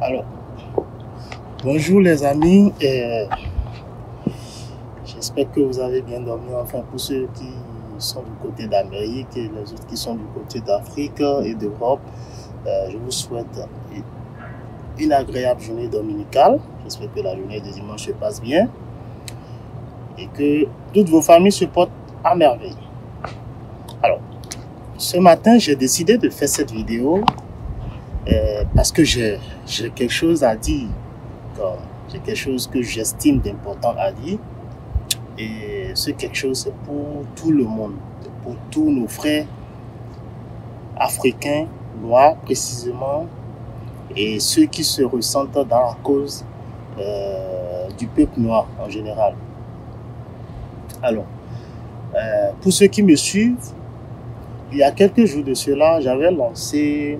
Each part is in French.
Alors, bonjour les amis, j'espère que vous avez bien dormi, enfin pour ceux qui sont du côté d'Amérique et les autres qui sont du côté d'Afrique et d'Europe, je vous souhaite une agréable journée dominicale. J'espère que la journée de dimanche se passe bien et que toutes vos familles se portent à merveille. Alors, ce matin, j'ai décidé de faire cette vidéo parce que j'ai quelque chose à dire, j'ai quelque chose que j'estime d'important à dire, et ce quelque chose c'est pour tout le monde, pour tous nos frères africains, noirs précisément, et ceux qui se ressentent dans la cause du peuple noir en général. Alors, pour ceux qui me suivent, il y a quelques jours de cela, j'avais lancé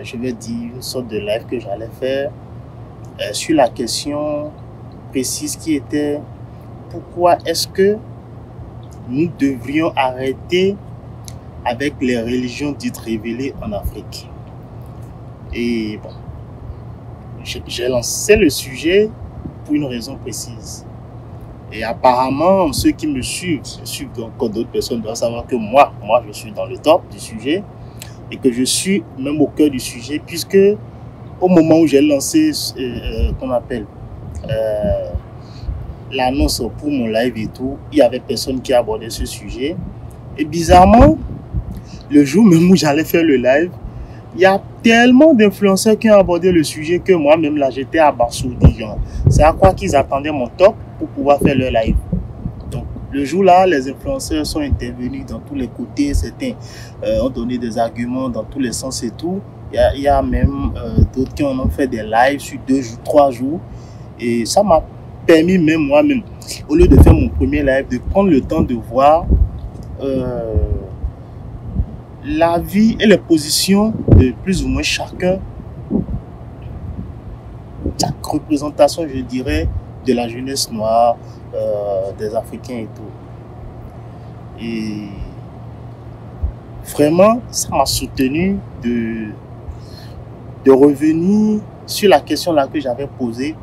je vais dire une sorte de live que j'allais faire sur la question précise qui était pourquoi est-ce que nous devrions arrêter avec les religions dites révélées en Afrique. Et bon, j'ai lancé le sujet pour une raison précise. Et apparemment, ceux qui me suivent encore d'autres personnes doivent savoir que moi je suis dans le top du sujet. Et que je suis même au cœur du sujet, puisque au moment où j'ai lancé l'annonce pour mon live et tout, il y avait personne qui abordait ce sujet. Et bizarrement, le jour même où j'allais faire le live, il y a tellement d'influenceurs qui ont abordé le sujet que moi-même là, j'étais abasourdi. C'est à quoi qu'ils attendaient mon top pour pouvoir faire leur live. Le jour-là, les influenceurs sont intervenus dans tous les côtés. Certains ont donné des arguments dans tous les sens et tout. Il y a même d'autres qui ont fait des lives sur 2 jours, 3 jours. Et ça m'a permis même moi-même, au lieu de faire mon premier live, de prendre le temps de voir l'avis et les positions de plus ou moins chacun. Chaque représentation, je dirais, de la jeunesse noire, des Africains et tout. Et vraiment, ça m'a soutenu de revenir sur la question là que j'avais posée.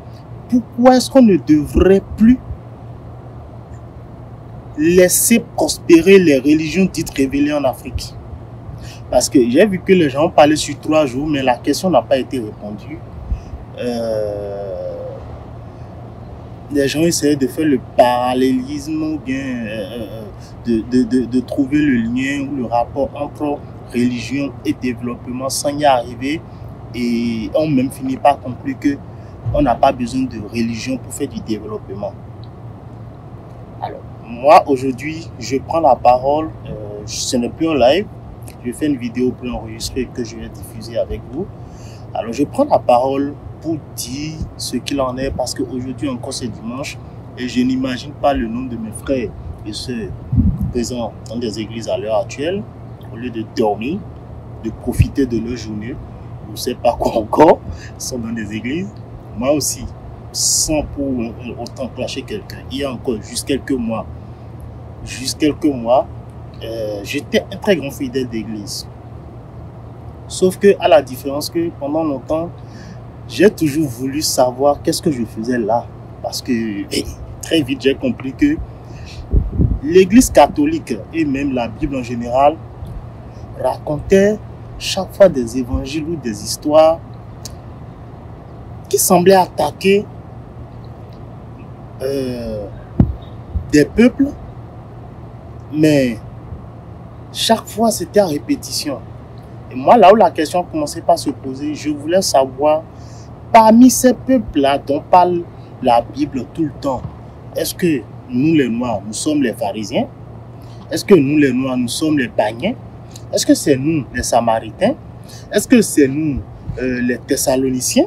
Pourquoi est-ce qu'on ne devrait plus laisser prospérer les religions dites révélées en Afrique? Parce que j'ai vu que les gens ont parlé sur 3 jours, mais la question n'a pas été répondue. Les gens essayaient de faire le parallélisme ou bien de trouver le lien ou le rapport entre religion et développement sans y arriver, et on même finit par conclure qu'on n'a pas besoin de religion pour faire du développement. Alors, moi aujourd'hui, je prends la parole, ce n'est plus un live, je fais une vidéo préenregistrée que je vais diffuser avec vous. Alors, je prends la parole pour dire ce qu'il en est, parce qu'aujourd'hui encore c'est dimanche et je n'imagine pas le nombre de mes frères et sœurs présents dans des églises à l'heure actuelle, au lieu de dormir, de profiter de leur journée, je ne sais pas quoi encore, sont dans des églises. Moi aussi, sans pour autant clasher quelqu'un, il y a encore juste quelques mois, j'étais un très grand fidèle d'église. Sauf que, à la différence que pendant longtemps, j'ai toujours voulu savoir qu'est-ce que je faisais là. Parce que très vite, j'ai compris que l'Église catholique et même la Bible en général racontaient chaque fois des évangiles ou des histoires qui semblaient attaquer des peuples. Mais chaque fois, c'était à répétition. Et moi, là où la question commençait par se poser, je voulais savoir, parmi ces peuples-là dont parle la Bible tout le temps, est-ce que nous les Noirs, nous sommes les pharisiens? Est-ce que nous les Noirs, nous sommes les païens? Est-ce que c'est nous les Samaritains? Est-ce que c'est nous les Thessaloniciens?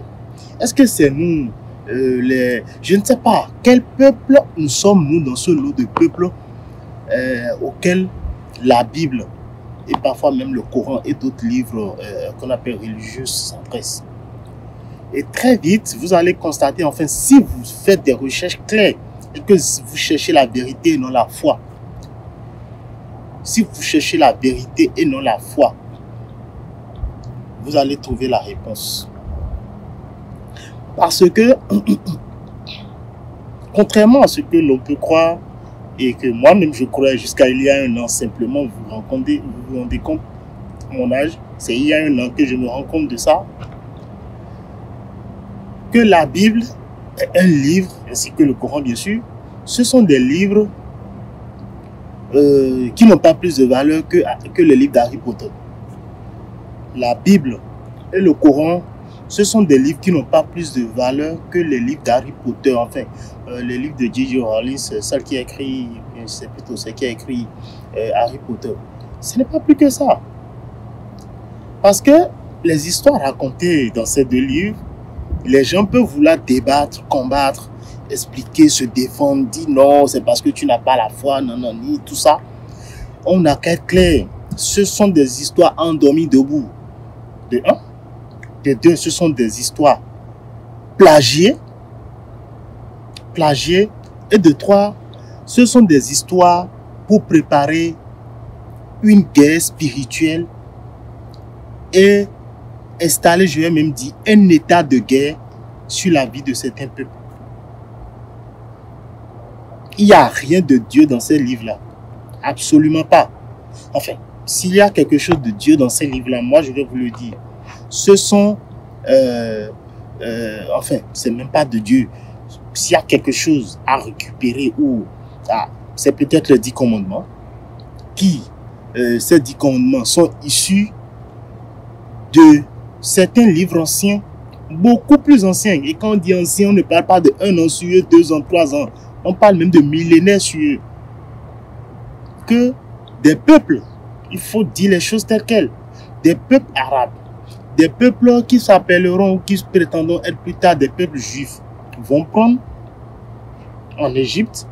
Est-ce que c'est nous les... Je ne sais pas, quel peuple nous sommes nous dans ce lot de peuples auquel la Bible et parfois même le Coran et d'autres livres qu'on appelle religieux s'adressent. Et très vite, vous allez constater, enfin, si vous faites des recherches claires et que vous cherchez la vérité et non la foi, si vous cherchez la vérité et non la foi, vous allez trouver la réponse. Parce que, contrairement à ce que l'on peut croire, et que moi-même je croyais jusqu'à il y a un an, simplement, vous vous rendez compte, mon âge, c'est il y a un an que je me rends compte de ça, que la Bible est un livre, ainsi que le Coran bien sûr, ce sont des livres qui n'ont pas plus de valeur que les livres d'Harry Potter. La Bible et le Coran, ce sont des livres qui n'ont pas plus de valeur que les livres d'Harry Potter. Enfin, les livres de J.J. Rowling, celle qui a écrit, c'est plutôt celle qui a écrit Harry Potter. Ce n'est pas plus que ça. Parce que les histoires racontées dans ces deux livres, les gens peuvent vouloir débattre, combattre, expliquer, se défendre, dire non, c'est parce que tu n'as pas la foi, non, non, ni tout ça. On n'a qu'à être clair. Ce sont des histoires endormies debout. De un. De deux, ce sont des histoires plagiées. Et de trois, ce sont des histoires pour préparer une guerre spirituelle et installer, je vais même dire, un état de guerre sur la vie de certains peuples. Il n'y a rien de Dieu dans ces livres-là. Absolument pas. Enfin, s'il y a quelque chose de Dieu dans ces livres-là, moi je vais vous le dire. Ce sont... enfin, c'est même pas de Dieu. S'il y a quelque chose à récupérer ou... c'est peut-être les 10 commandements. Ces 10 commandements sont issus de certains livres anciens, beaucoup plus anciens. Et quand on dit ancien, on ne parle pas de 1 an sur eux, 2 ans, 3 ans. On parle même de millénaires sur eux. Que des peuples, il faut dire les choses telles quelles, des peuples arabes, des peuples qui s'appelleront ou qui prétendront être plus tard des peuples juifs, vont prendre en Égypte.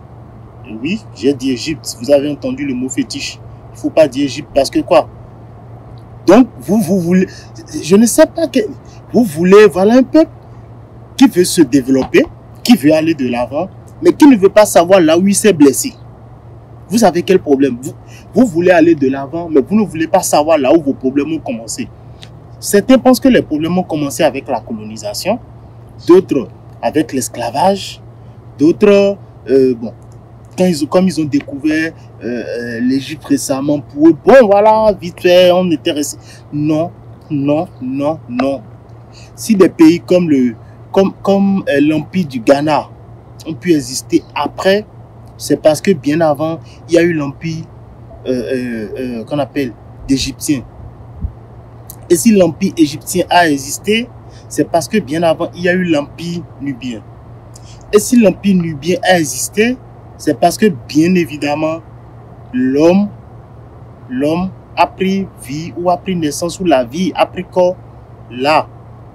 Oui, j'ai dit Égypte, vous avez entendu le mot fétiche. Il ne faut pas dire Égypte parce que quoi? Donc, vous voulez, je ne sais pas, vous voulez, voilà un peuple qui veut se développer, qui veut aller de l'avant, mais qui ne veut pas savoir là où il s'est blessé. Vous avez quel problème? Vous voulez aller de l'avant, mais vous ne voulez pas savoir là où vos problèmes ont commencé. Certains pensent que les problèmes ont commencé avec la colonisation, d'autres avec l'esclavage, d'autres, bon, comme ils ont découvert l'Égypte récemment, pour eux, bon voilà, vite fait, on était resté. Non, non, non, non. Si des pays comme l'Empire du Ghana ont pu exister après, c'est parce que bien avant, il y a eu l'Empire qu'on appelle d'Égyptiens. Et si l'Empire égyptien a existé, c'est parce que bien avant, il y a eu l'Empire nubien. Et si l'Empire nubien a existé, c'est parce que bien évidemment, l'homme a pris vie ou a pris naissance ou la vie a pris corps là,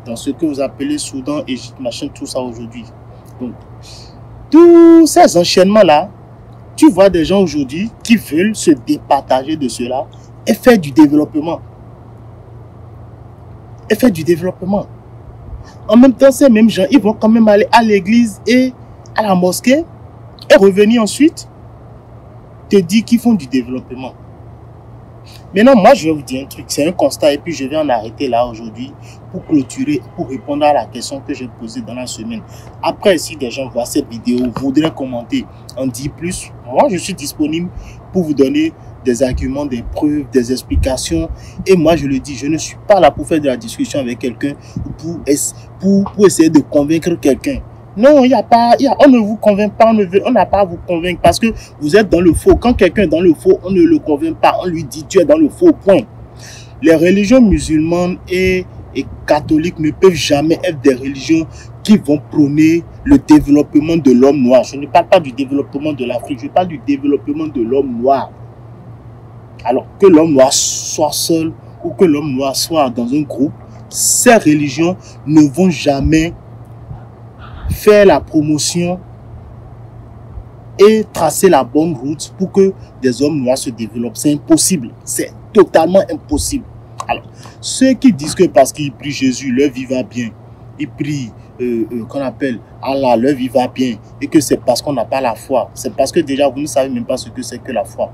dans ce que vous appelez Soudan, Égypte, machin, tout ça aujourd'hui. Donc, tous ces enchaînements-là, tu vois des gens aujourd'hui qui veulent se départager de cela et faire du développement. En même temps, ces mêmes gens, ils vont quand même aller à l'église et à la mosquée et revenir ensuite te dire qu'ils font du développement. Maintenant, moi, je vais vous dire un truc. C'est un constat et puis je vais en arrêter là aujourd'hui pour clôturer, pour répondre à la question que j'ai posée dans la semaine. Après, si des gens voient cette vidéo, voudraient commenter, en dire plus, moi, je suis disponible pour vous donner des arguments, des preuves, des explications. Et moi, je le dis, je ne suis pas là pour faire de la discussion avec quelqu'un pour essayer de convaincre quelqu'un. Non, on ne vous convainc pas, on n'a pas à vous convaincre parce que vous êtes dans le faux. Quand quelqu'un est dans le faux, on ne le convainc pas, on lui dit tu es dans le faux, point. Les religions musulmanes et catholiques ne peuvent jamais être des religions qui vont prôner le développement de l'homme noir. Je ne parle pas du développement de l'Afrique, je parle du développement de l'homme noir. Alors que l'homme noir soit seul ou que l'homme noir soit dans un groupe, ces religions ne vont jamais faire la promotion et tracer la bonne route pour que des hommes noirs se développent. C'est impossible. C'est totalement impossible. Alors, ceux qui disent que parce qu'ils prient Jésus, leur vie va bien, ils prient, qu'on appelle Allah, leur vie va bien, et que c'est parce qu'on n'a pas la foi. C'est parce que déjà, vous ne savez même pas ce que c'est que la foi.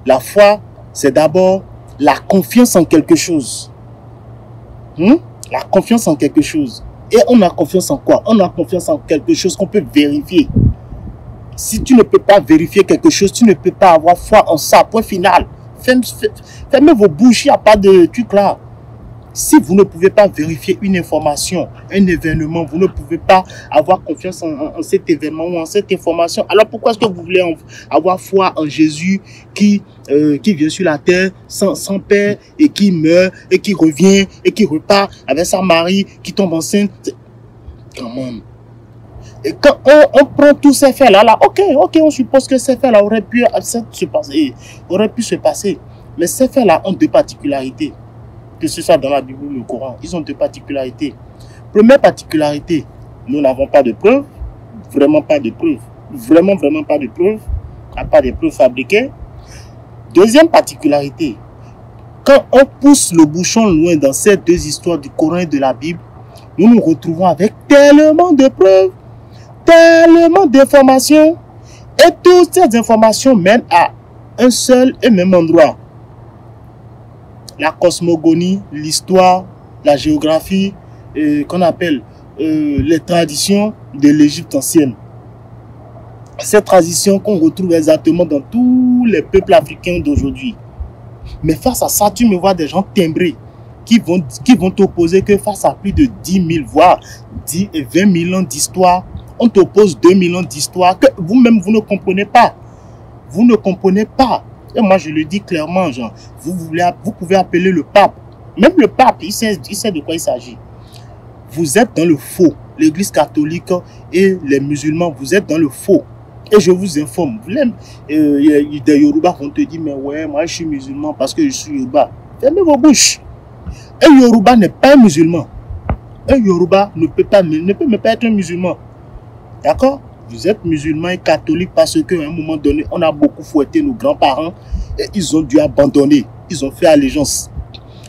La foi, c'est d'abord la confiance en quelque chose. La confiance en quelque chose. Et on a confiance en quoi? On a confiance en quelque chose qu'on peut vérifier. Si tu ne peux pas vérifier quelque chose, tu ne peux pas avoir foi en ça. Point final. Fermez vos bouches, il n'y a pas de truc là. Si vous ne pouvez pas vérifier une information, un événement, vous ne pouvez pas avoir confiance en cet événement ou en cette information, alors pourquoi est-ce que vous voulez avoir foi en Jésus qui vient sur la terre sans père et qui meurt et qui revient et qui repart avec sa Marie qui tombe enceinte? Quand même. Et quand on prend tous ces faits-là, ok, on suppose que ces faits-là auraient pu se passer. Mais ces faits-là ont deux particularités. Que ce soit dans la Bible ou le Coran, ils ont deux particularités. Première particularité, nous n'avons pas de preuves, vraiment pas de preuves, vraiment pas de preuves, pas de preuves fabriquées. Deuxième particularité, quand on pousse le bouchon loin dans ces deux histoires du Coran et de la Bible, nous nous retrouvons avec tellement de preuves, tellement d'informations, et toutes ces informations mènent à un seul et même endroit. La cosmogonie, l'histoire, la géographie, qu'on appelle les traditions de l'Égypte ancienne. Ces traditions qu'on retrouve exactement dans tous les peuples africains d'aujourd'hui. Mais face à ça, tu me vois des gens timbrés qui vont t'opposer que face à plus de 10 000, voire 10 et 20 000 ans d'histoire, on t'oppose 2 000 ans d'histoire que vous-même, vous ne comprenez pas. Vous ne comprenez pas. Et moi, je le dis clairement, genre, vous pouvez appeler le pape. Même le pape, il sait de quoi il s'agit. Vous êtes dans le faux. L'église catholique et les musulmans, vous êtes dans le faux. Et je vous informe, des Yoruba vont te dire, mais ouais, moi je suis musulman parce que je suis Yoruba. Fermez vos bouches. Un Yoruba n'est pas un musulman. Un Yoruba ne peut même pas être un musulman. D'accord? Vous êtes musulman et catholique parce qu'à un moment donné, on a beaucoup fouetté nos grands-parents et ils ont dû abandonner. Ils ont fait allégeance.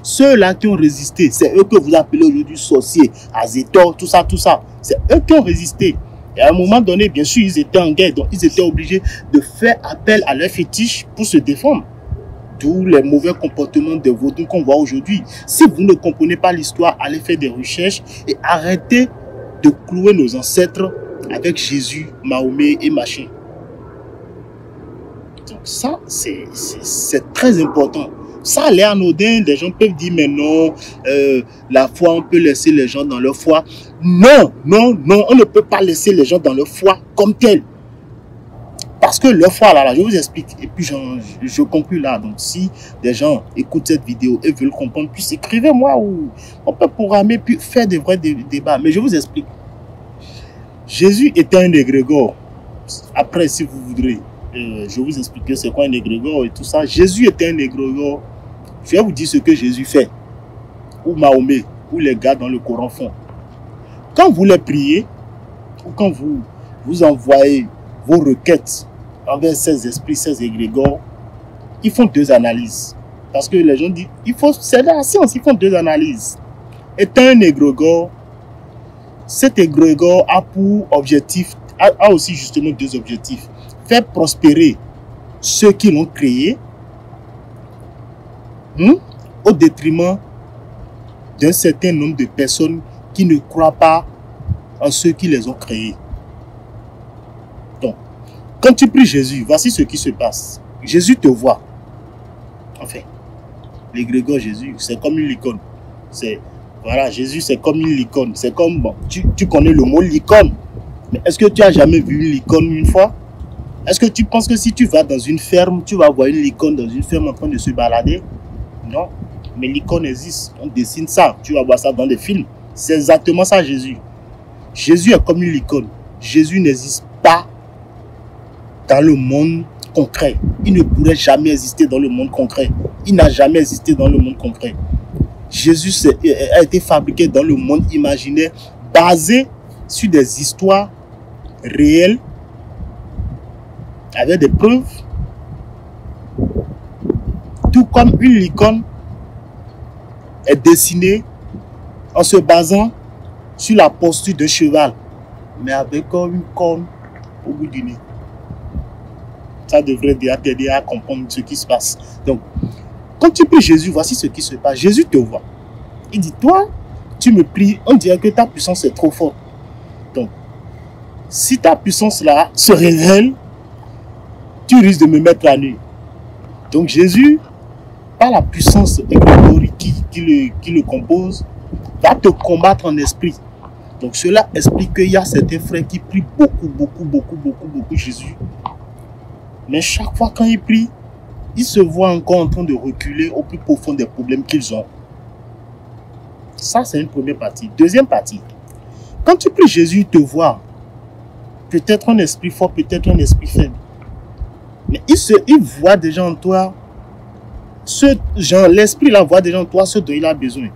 Ceux-là qui ont résisté, c'est eux que vous appelez aujourd'hui sorciers, azétors, tout ça. C'est eux qui ont résisté. Et à un moment donné, bien sûr, ils étaient en guerre. Donc, ils étaient obligés de faire appel à leur fétiche pour se défendre. D'où les mauvais comportements des vaudous qu'on voit aujourd'hui. Si vous ne comprenez pas l'histoire, allez faire des recherches et arrêtez de clouer nos ancêtres avec Jésus, Mahomet et machin. Donc ça, c'est très important. Ça a l'air anodin, des gens peuvent dire, mais non, la foi, on peut laisser les gens dans leur foi. Non, on ne peut pas laisser les gens dans leur foi comme tel. Parce que leur foi, là, je vous explique, et puis je conclue là. Donc si des gens écoutent cette vidéo et veulent comprendre, puis écrivez-moi ou on peut programmer, puis faire des vrais débats. Mais je vous explique. Jésus était un égrégore. Après, si vous voudrez, je vous expliquer c'est quoi un égrégore et tout ça. Jésus était un égrégore. Je vais vous dire ce que Jésus fait. Ou Mahomet, ou les gars dans le Coran font. Quand vous les priez, ou quand vous envoyez vos requêtes envers ces esprits, ces égrégores, ils font deux analyses. Parce que les gens disent, c'est la science, ils font deux analyses. Étant un égrégore, cet égrégore a pour objectif, a aussi justement deux objectifs. Faire prospérer ceux qui l'ont créé au détriment d'un certain nombre de personnes qui ne croient pas en ceux qui les ont créés. Donc, quand tu pries Jésus, voici ce qui se passe. Jésus te voit. Enfin, l'égrégore Jésus, c'est comme une licorne. Voilà, Jésus, c'est comme une licorne. C'est comme, bon, tu connais le mot licorne. Mais est-ce que tu as jamais vu une licorne une fois? Est-ce que tu penses que si tu vas dans une ferme, tu vas voir une licorne dans une ferme en train de se balader? Non. Mais licorne existe. On dessine ça. Tu vas voir ça dans des films. C'est exactement ça, Jésus. Jésus est comme une licorne. Jésus n'existe pas dans le monde concret. Il ne pourrait jamais exister dans le monde concret. Il n'a jamais existé dans le monde concret. Jésus a été fabriqué dans le monde imaginaire, basé sur des histoires réelles, avec des preuves, tout comme une licorne est dessinée en se basant sur la posture d'un cheval, mais avec une corne au bout du nez. Ça devrait déjà t'aider à comprendre ce qui se passe. Donc, quand tu pries Jésus, voici ce qui se passe. Jésus te voit. Il dit, toi, tu me pries, on dirait que ta puissance est trop forte. Donc, si ta puissance là se révèle, tu risques de me mettre à nu. Donc Jésus, par la puissance et la gloire qui le compose, va te combattre en esprit. Donc cela explique qu'il y a certains frères qui prient beaucoup Jésus. Mais chaque fois quand ils prient, ils se voient encore en train de reculer au plus profond des problèmes qu'ils ont. Ça, c'est une première partie. Deuxième partie, quand tu pries Jésus, te voit. Peut-être un esprit fort, peut-être un esprit faible. Mais il voit déjà en toi, l'esprit là voit déjà en toi ce dont il a besoin.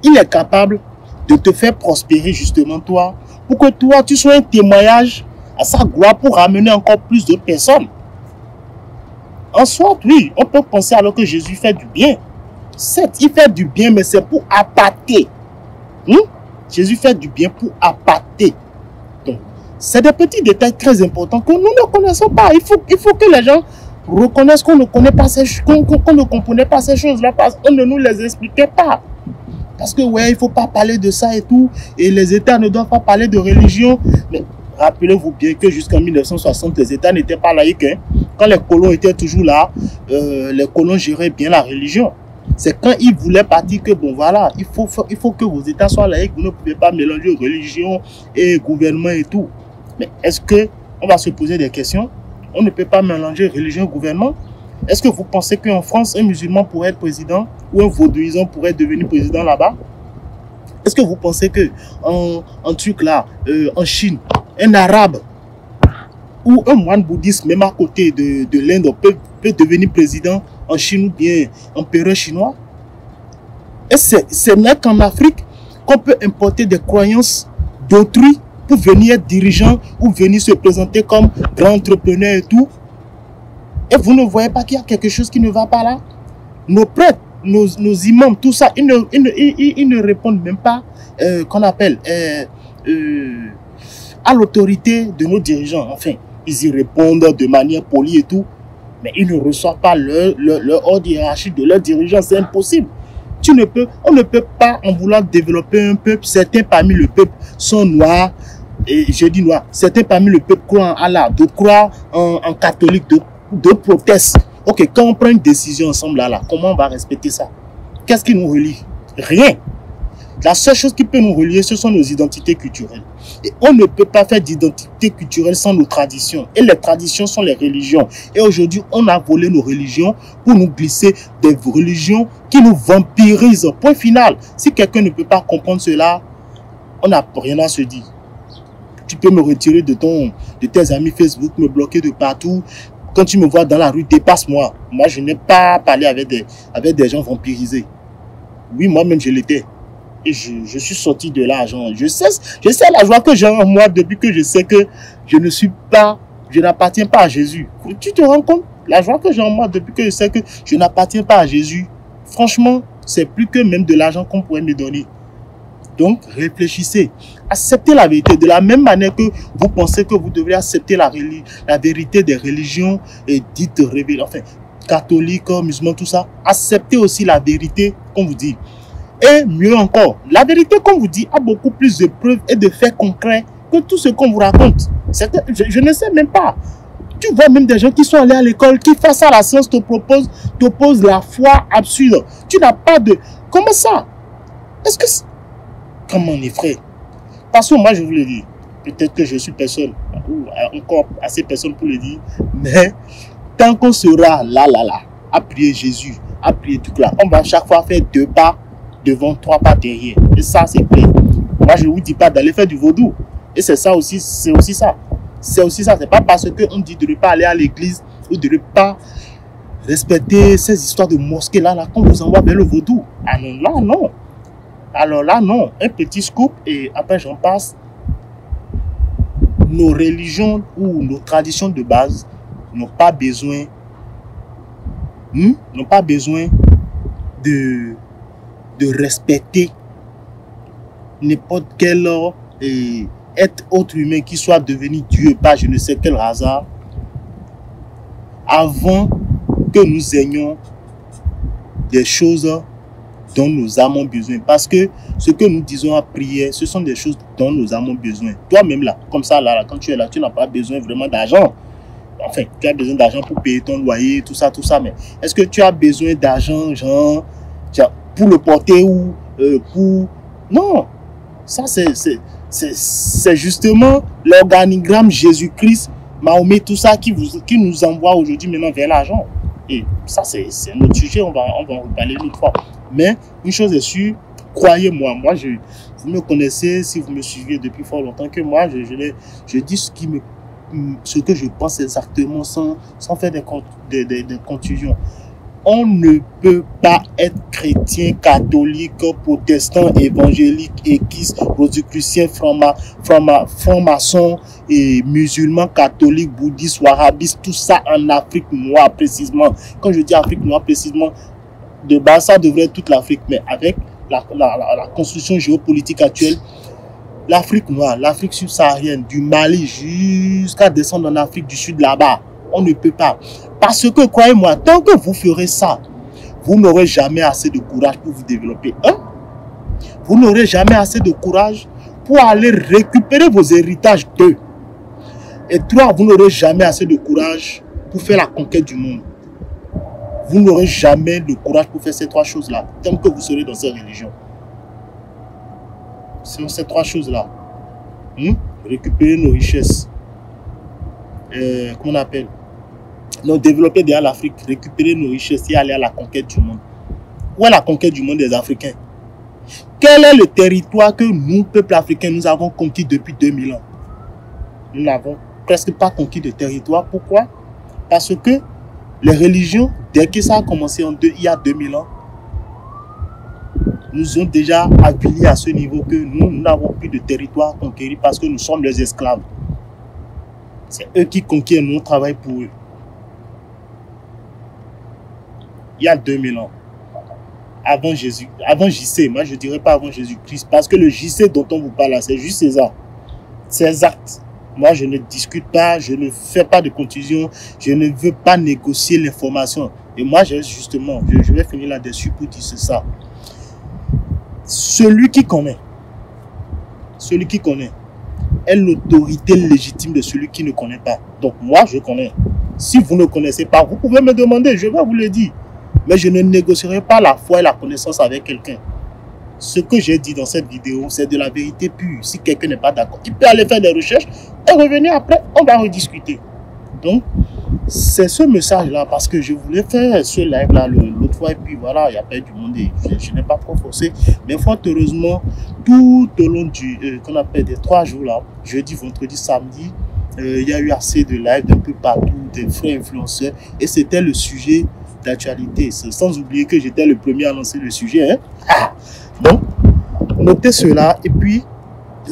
Il est capable de te faire prospérer justement toi, pour que toi tu sois un témoignage à sa gloire pour ramener encore plus de personnes. En soi, oui, on peut penser alors que Jésus fait du bien. Certes, il fait du bien, mais c'est pour appâter. Jésus fait du bien pour appâter. Donc, c'est des petits détails très importants que nous ne connaissons pas. Il faut que les gens reconnaissent qu'on ne connaît pas qu'on ne comprenait pas ces choses-là parce qu'on ne nous les expliquait pas. Parce que ouais, il ne faut pas parler de ça et tout. Et les États ne doivent pas parler de religion. Mais rappelez-vous bien que jusqu'en 1960, les États n'étaient pas laïques. Quand les colons étaient toujours là, les colons géraient bien la religion. C'est quand ils voulaient partir que bon voilà, il faut que vos États soient laïques. Vous ne pouvez pas mélanger religion et gouvernement et tout. Mais est-ce que on va se poser des questions? On ne peut pas mélanger religion et gouvernement. Est-ce que vous pensez qu'en France, un musulman pourrait être président ou un vaudouisant pourrait devenir président là-bas? Est-ce que vous pensez que en truc là, en Chine, un arabe ou un moine bouddhiste, même à côté de l'Inde, peut devenir président en Chine ou bien empereur chinois? Et c'est n'est qu'en Afrique qu'on peut importer des croyances d'autrui pour venir être dirigeant ou venir se présenter comme grand entrepreneur et tout. Et vous ne voyez pas qu'il y a quelque chose qui ne va pas là? Nos prêtres, nos imams, tout ça, ils ne répondent même pas, qu'on appelle, à l'autorité de nos dirigeants. Enfin, ils y répondent de manière polie et tout, mais ils ne reçoivent pas leur ordre hiérarchique de leurs dirigeants. C'est impossible. On ne peut pas, en voulant développer un peuple, certains parmi le peuple sont noirs, et je dis noirs, certains parmi le peuple croient en Allah, d'autres croient en catholique, d'autres protestent. Ok, quand on prend une décision ensemble là, comment on va respecter ça? Qu'est-ce qui nous relie? Rien. La seule chose qui peut nous relier, ce sont nos identités culturelles. Et on ne peut pas faire d'identité culturelle sans nos traditions. Et les traditions sont les religions. Et aujourd'hui, on a volé nos religions pour nous glisser des religions qui nous vampirisent. Point final. Si quelqu'un ne peut pas comprendre cela, on n'a rien à se dire. Tu peux me retirer de tes amis Facebook, me bloquer de partout. Quand tu me vois dans la rue, dépasse-moi. Moi, je n'ai pas parlé avec des gens vampirisés. Oui, moi-même, je l'étais. Et je suis sorti de là, genre, je sais la joie que j'ai en moi depuis que je sais que je n'appartiens pas à Jésus. Tu te rends compte? La joie que j'ai en moi depuis que je sais que je n'appartiens pas à Jésus. Franchement, c'est plus que même de l'argent qu'on pourrait me donner. Donc, réfléchissez. Acceptez la vérité. De la même manière que vous pensez que vous devrez accepter la vérité des religions et dites révélées, enfin, catholiques, musulmans, tout ça. Acceptez aussi la vérité qu'on vous dit. Et mieux encore, la vérité qu'on vous dit a beaucoup plus de preuves et de faits concrets que tout ce qu'on vous raconte. Je ne sais même pas. Tu vois même des gens qui sont allés à l'école, qui face à la science t'opposent la foi absurde. Tu n'as pas de... Comment ça? Est-ce que... Comment on est frère? Parce que moi je vous le dis, peut-être que je suis personne, ou encore assez personne pour le dire, mais tant qu'on sera là, à prier Jésus, à prier tout là, on va chaque fois faire 2 pas devant, 3 pas derrière. Et ça, c'est clair. Moi, je ne vous dis pas d'aller faire du vaudou. Et c'est ça aussi, c'est aussi ça. C'est aussi ça. C'est pas parce qu'on dit de ne pas aller à l'église ou de ne pas respecter ces histoires de mosquées là qu'on vous envoie vers le vaudou. Ah non, là, non. Alors là, non. Un petit scoop et après, j'en passe. Nos religions ou nos traditions de base n'ont pas besoin de respecter n'importe quel être autre humain qui soit devenu Dieu par je ne sais quel hasard avant que nous ayons des choses dont nous avons besoin. Parce que ce que nous disons à prière, ce sont des choses dont nous avons besoin. Toi-même là, comme ça, là, quand tu es là, tu n'as pas besoin vraiment d'argent. Enfin, tu as besoin d'argent pour payer ton loyer, tout ça, mais est-ce que tu as besoin d'argent, genre, pour le porter ou pour... Non, ça c'est justement l'organigramme Jésus-Christ, Mahomet, tout ça qui nous envoie aujourd'hui maintenant vers l'argent. Et ça, c'est un autre sujet, on va en reparler une autre fois. Mais une chose est sûre, croyez-moi, vous me connaissez, si vous me suivez depuis fort longtemps que moi, je dis ce que je pense exactement sans faire des contusions. On ne peut pas être chrétien, catholique, protestant, évangélique, équiste, rosicrucien, franc-maçon et musulman, catholique, bouddhiste, wahhabiste, tout ça en Afrique noire précisément. Quand je dis Afrique noire précisément, de base, ça devrait être toute l'Afrique, mais avec la construction géopolitique actuelle, l'Afrique noire, l'Afrique subsaharienne, du Mali jusqu'à descendre en Afrique du Sud là-bas, on ne peut pas. Parce que, croyez-moi, tant que vous ferez ça, vous n'aurez jamais assez de courage pour vous développer. Vous n'aurez jamais assez de courage pour aller récupérer vos héritages d'eux. Et trois, vous n'aurez jamais assez de courage pour faire la conquête du monde. Vous n'aurez jamais de courage pour faire ces trois choses-là, tant que vous serez dans cette religion. C'est ces trois choses-là. Récupérer nos richesses. Comment on appelle? Donc, développer derrière l'Afrique, récupérer nos richesses et aller à la conquête du monde. Où est la conquête du monde des Africains? Quel est le territoire que nous, peuple africain, nous avons conquis depuis 2000 ans? Nous n'avons presque pas conquis de territoire. Pourquoi? Parce que les religions, dès que ça a commencé il y a 2000 ans, nous ont déjà avilis à ce niveau que nous n'avons plus de territoire conquéri parce que nous sommes les esclaves. C'est eux qui conquièrent, nous travaillons pour eux. Il y a 2000 ans, avant JC, moi je ne dirais pas avant Jésus-Christ, parce que le JC dont on vous parle là, c'est juste César. C'est exact. Moi je ne discute pas, je ne fais pas de contusion, je ne veux pas négocier l'information. Et moi justement, je vais finir là-dessus pour dire ça. Celui qui connaît est l'autorité légitime de celui qui ne connaît pas. Donc moi je connais. Si vous ne connaissez pas, vous pouvez me demander, je vais vous le dire. Mais je ne négocierai pas la foi et la connaissance avec quelqu'un. Ce que j'ai dit dans cette vidéo, c'est de la vérité pure. Si quelqu'un n'est pas d'accord, il peut aller faire des recherches et revenir après, on va rediscuter. Donc, c'est ce message-là, parce que je voulais faire ce live-là l'autre fois, et puis voilà, il n'y a pas du monde, et je n'ai pas trop forcé. Mais fort heureusement, tout au long qu'on appelle des 3 jours-là, jeudi, vendredi, samedi, il y a eu assez de live d'un peu partout, des frères influenceurs, et c'était le sujet d'actualité, sans oublier que j'étais le premier à lancer le sujet. Donc, notez cela et puis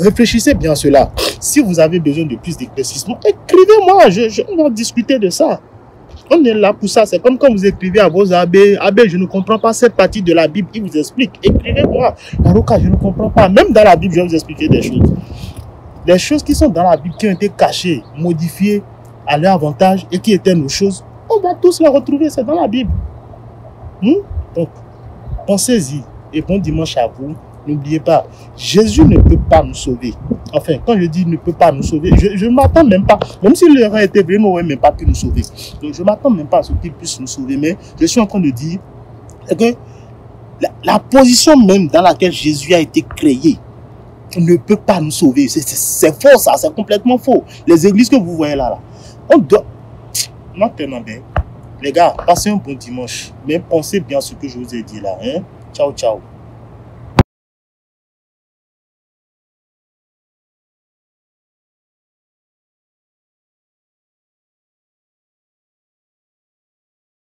réfléchissez bien à cela. Si vous avez besoin de plus d'éclaircissement, écrivez-moi, on va discuter de ça. On est là pour ça. C'est comme quand vous écrivez à vos abbés, abbé, je ne comprends pas cette partie de la Bible, il vous explique. Écrivez-moi. Laroka, je ne comprends pas. Même dans la Bible, je vais vous expliquer des choses. Des choses qui sont dans la Bible, qui ont été cachées, modifiées à leur avantage et qui étaient nos choses. On va tous les retrouver, c'est dans la Bible. Donc, pensez-y et bon dimanche à vous. N'oubliez pas, Jésus ne peut pas nous sauver. Enfin, quand je dis ne peut pas nous sauver, je ne m'attends même pas. Même s'il aurait été vrai, il n'aurait même pas pu nous sauver. Donc, je ne m'attends même pas à ce qu'il puisse nous sauver. Mais je suis en train de dire que la position même dans laquelle Jésus a été créé ne peut pas nous sauver. C'est faux, ça. C'est complètement faux. Les églises que vous voyez là, on doit... Maintenant, les gars, passez un bon dimanche. Mais pensez bien à ce que je vous ai dit là. Ciao, ciao.